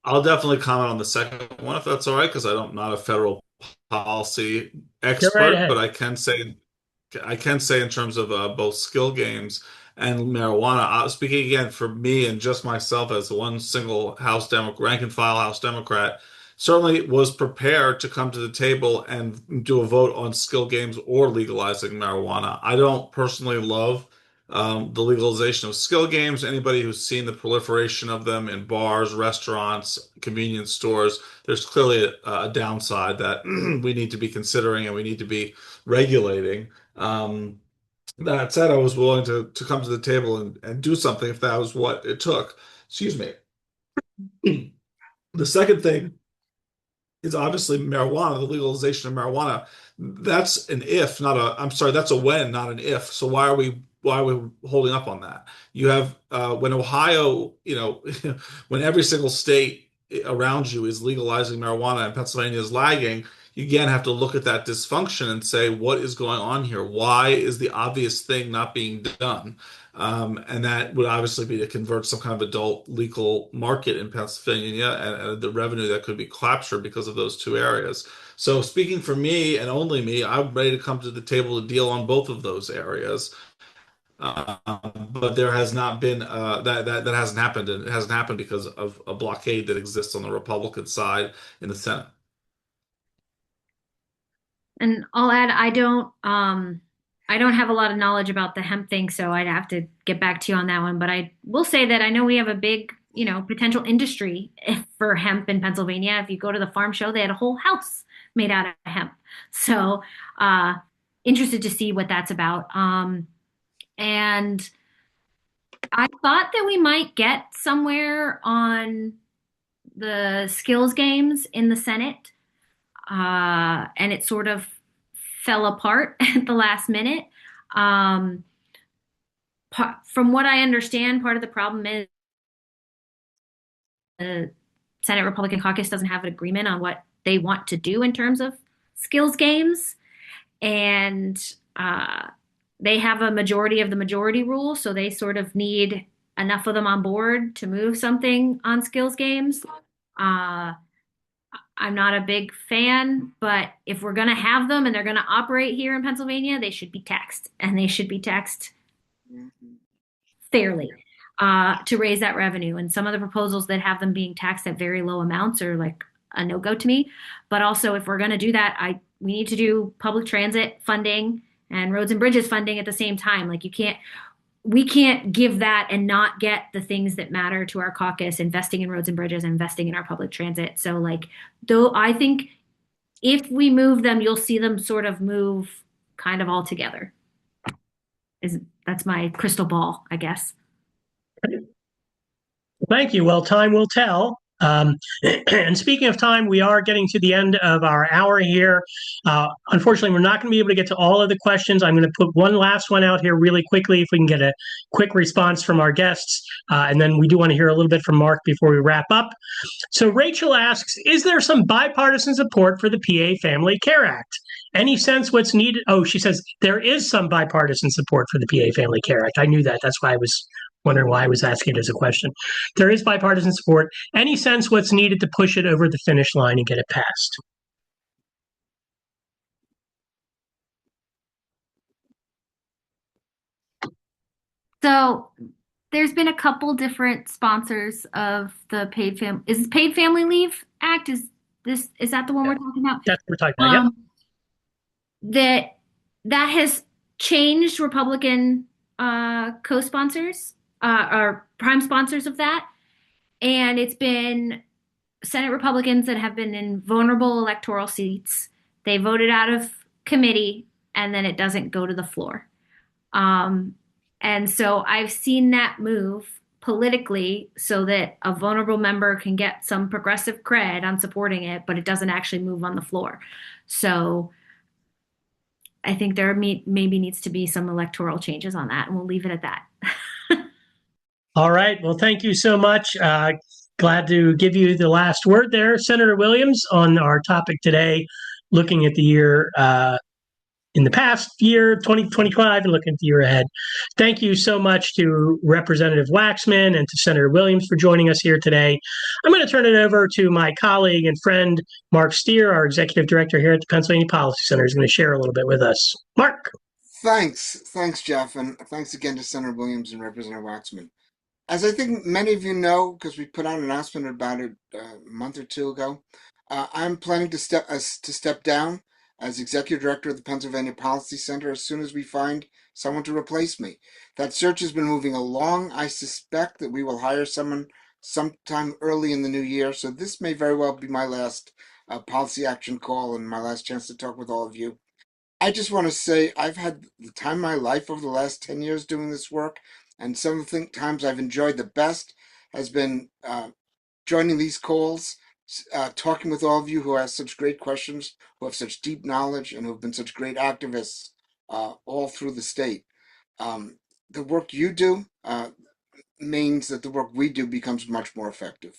I'll definitely comment on the second one if that's all right, because I'm not a federal policy Go right expert, ahead. but I can say in terms of both skill games and marijuana. Speaking again for me and just myself as one single House Democrat, rank and file House Democrat, certainly was prepared to come to the table and do a vote on skill games or legalizing marijuana. I don't personally love the legalization of skill games. Anybody who's seen the proliferation of them in bars, restaurants, convenience stores, there's clearly a downside that we need to be considering and we need to be regulating. That said, I was willing to come to the table and do something if that was what it took. Excuse me. The second thing is obviously marijuana, the legalization of marijuana. That's an if, not a, I'm sorry, that's a when, not an if. So why are we holding up on that? You have when Ohio, when every single state around you is legalizing marijuana and Pennsylvania is lagging, you again have to look at that dysfunction and say, what is going on here? Why is the obvious thing not being done? And that would obviously be to convert some kind of adult legal market in Pennsylvania and the revenue that could be captured because of those two areas. So speaking for me and only me, I'm ready to come to the table to deal on both of those areas. But there has not been that hasn't happened, and it hasn't happened because of a blockade that exists on the Republican side in the Senate. And I'll add, I don't have a lot of knowledge about the hemp thing, so I'd have to get back to you on that one. But I will say that I know we have a big, potential industry for hemp in Pennsylvania. If you go to the farm show, they had a whole house made out of hemp. So, interested to see what that's about. And I thought that we might get somewhere on the skills games in the Senate, and it sort of fell apart at the last minute. From what I understand, part of the problem is the Senate Republican caucus doesn't have an agreement on what they want to do in terms of skills games. And they have a majority of the majority rule, so they sort of need enough of them on board to move something on skills games. I'm not a big fan, but if we're going to have them and they're going to operate here in Pennsylvania, they should be taxed, and they should be taxed fairly to raise that revenue. And some of the proposals that have them being taxed at very low amounts are like a no-go to me. But also, if we're going to do that, we need to do public transit funding and roads and bridges funding at the same time. Like we can't give that and not get the things that matter to our caucus, investing in roads and bridges, investing in our public transit. So though I think if we move them, you'll see them sort of move kind of all together. That's my crystal ball, I guess. Thank you. Well, time will tell. And speaking of time, we are getting to the end of our hour here. Unfortunately, we're not going to be able to get to all of the questions. I'm going to put one last one out here really quickly if we can get a quick response from our guests. And then we do want to hear a little bit from Mark before we wrap up. So Rachel asks, is there some bipartisan support for the PA Family Care Act? Any sense what's needed? Oh, she says there is some bipartisan support for the PA Family Care Act. I knew that. That's why I was wondering why I was asking it as a question. There is bipartisan support. Any sense what's needed to push it over the finish line and get it passed? So there's been a couple different sponsors of the Paid Family Leave Act. Is that the one we're talking about? That's what we're talking about. Yep. That has changed Republican co-sponsors or prime sponsors of that. And it's been Senate Republicans that have been in vulnerable electoral seats. They voted out of committee, and then it doesn't go to the floor. And so I've seen that move politically so that a vulnerable member can get some progressive cred on supporting it, but it doesn't actually move on the floor. So I think there maybe needs to be some electoral changes on that, and we'll leave it at that. All right. Well, thank you so much. Glad to give you the last word there, Senator Williams, on our topic today, looking at the year in the past year, 2025, and looking at the year ahead. Thank you so much to Representative Waxman and to Senator Williams for joining us here today. I'm going to turn it over to my colleague and friend, Mark Steer, our Executive Director here at the Pennsylvania Policy Center, who's going to share a little bit with us. Mark. Thanks, Jeff, and thanks again to Senator Williams and Representative Waxman. As I think many of you know, because we put out an announcement about it a month or two ago, I'm planning to step down as Executive Director of the Pennsylvania Policy Center as soon as we find someone to replace me. That search has been moving along. I suspect that we will hire someone sometime early in the new year, so this may very well be my last policy action call and my last chance to talk with all of you. I just want to say I've had the time of my life over the last 10 years doing this work, and some of the times I've enjoyed the best has been joining these calls, talking with all of you who ask such great questions, who have such deep knowledge, and who have been such great activists all through the state. The work you do means that the work we do becomes much more effective.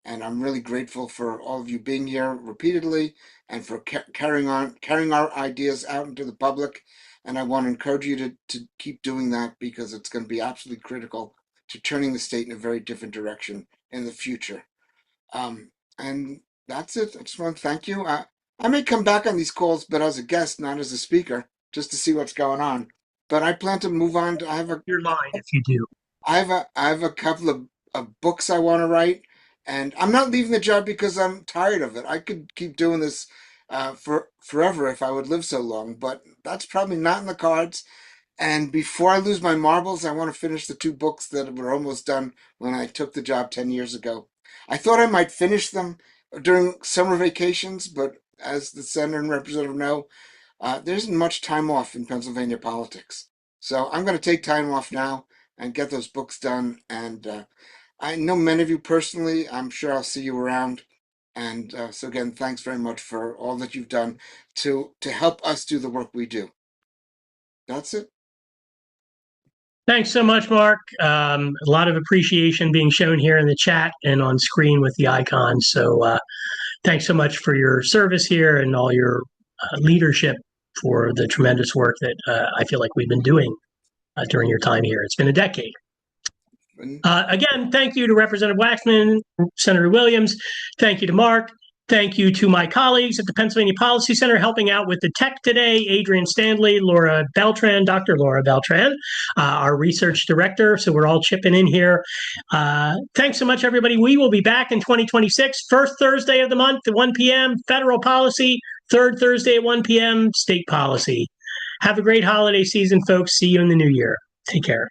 And I'm really grateful for all of you being here repeatedly and for carrying our ideas out into the public. And I want to encourage you to keep doing that, because it's going to be absolutely critical to turning the state in a very different direction in the future. And that's it. I just want to thank you. I may come back on these calls, but as a guest, not as a speaker, just to see what's going on. But I plan to move on. Your line, if you do. I have a couple of books I want to write. And I'm not leaving the job because I'm tired of it. I could keep doing this for forever if I would live so long, but that's probably not in the cards. And before I lose my marbles, I want to finish the 2 books that were almost done when I took the job 10 years ago. I thought I might finish them during summer vacations, but as the senator and representative know, there isn't much time off in Pennsylvania politics. So I'm going to take time off now and get those books done. And I know many of you personally. I'm sure I'll see you around. And so again, thanks very much for all that you've done to help us do the work we do. That's it. Thanks so much, Mark. A lot of appreciation being shown here in the chat and on screen with the icons. So thanks so much for your service here and all your leadership for the tremendous work that I feel like we've been doing during your time here. It's been a decade. Again, thank you to Representative Waxman, Senator Williams. Thank you to Mark. Thank you to my colleagues at the Pennsylvania Policy Center helping out with the tech today, Adrian Stanley, Laura Beltran, Dr. Laura Beltran, our research director. So we're all chipping in here. Thanks so much, everybody. We will be back in 2026, first Thursday of the month at 1 p.m., federal policy, third Thursday at 1 p.m., state policy. Have a great holiday season, folks. See you in the new year. Take care.